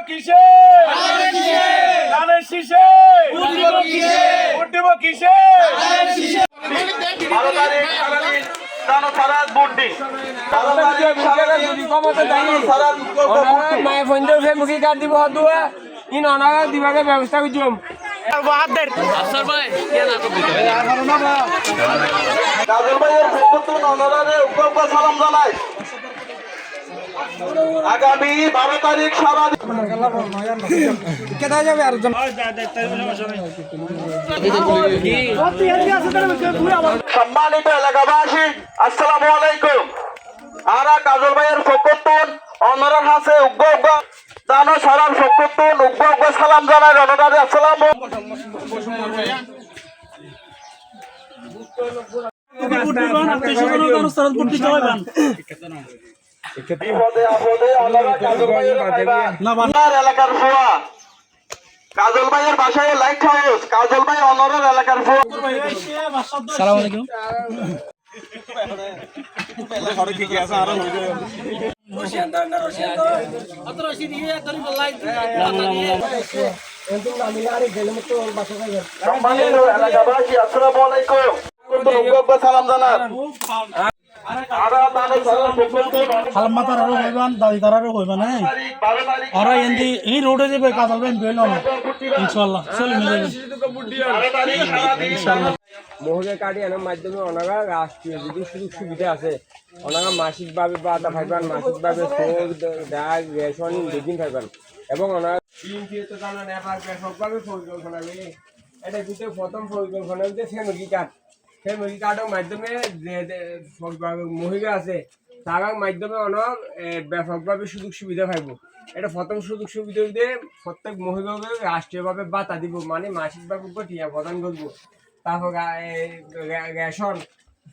কিসে ধানের শীষে উঠব কিসে 12 তারিখ সারাদিন দানো সারা বুড্ডি 12 তারিখ সারাদিন কমতে দানো সারা মায়ে ফোন দিয়ে ফেসবুকে কাট দিব হদুয়া ইন অনাগা দিবাগে ব্যবস্থা কইছম বাহাদুর আফসর ভাই কে না তো দিতে কাজল ভাইয়ের পক্ষ থেকে উগ্র সালাম জানাই আগামী 12 তারিখ সারাদিন কেদা যাবে আর জন সম্মানিত এলাকাবাসী আসসালামু আলাইকুম আরা কাজল ভাইয়ের পক্ষ থেকে অনরার হাসে উগ্র দানো সারার পক্ষ থেকে উগ্র সালাম জানাই রণদারে আসসালামু বিপদে আপদে অনরা কাজল ভাইয়ের এলাকার ভুয়া কাজল ভাইয়ের বাসায় লাইট হাউস কাজল ভাই অনরার এলাকার ভুয়া আসসালামু আলাইকুম সম্মানিত এলাকাবাসী আসসালামু আলাইকুম সালাম জানান সালাম মাতার আরো হইবান দাদি তারারও হইবান হ্যাঁ আর এন্দি এই রোডে যাবে কাজল বেন বেল না ইনশাআল্লাহ চল মিলে ইনশাআল্লাহ মহগে কাটি আনার মাধ্যমে অনাগা রাষ্ট্রীয় যদি সুযোগ সুবিধা আছে অনাগা মাসিকভাবে বা আধা ফাইবান মাসিকভাবে ফোক ডাক রেশন বেদিন ফাইবান এবং অনাগা তো জানেন এবার ব্যাপকভাবে পরিকল্পনা নিয়ে এটা কিন্তু প্রথম পরিকল্পনা হচ্ছে ফ্যামিলি কার্ড ফ্যামিলি কার্ডের মাধ্যমে যে মহিলা আছে তার মাধ্যমে অনেক ব্যাপকভাবে সুযোগ সুবিধা পাইব এটা প্রথম সুযোগ সুবিধা দিয়ে প্রত্যেক মহিলাকে রাষ্ট্রীয়ভাবে বাতা দিব মানে মাসিকভাবে টিয়া প্রদান করবো তারপর রেশন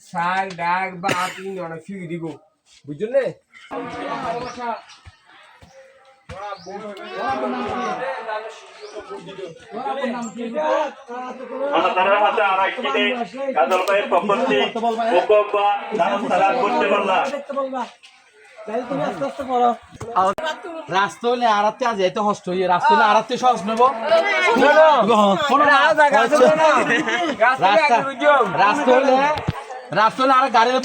সার ডাক বা আপনি অনেক ফ্রি দিব বুঝলেন কাজল ভাইয়ের পক্ষ থেকে করতে পারলাম রাস্তা হলে আরাতে আজ এত কষ্ট হইয়ে রাস্তা হলে আরাতে সহজ নেব রাস্তা হলে আর গাড়ির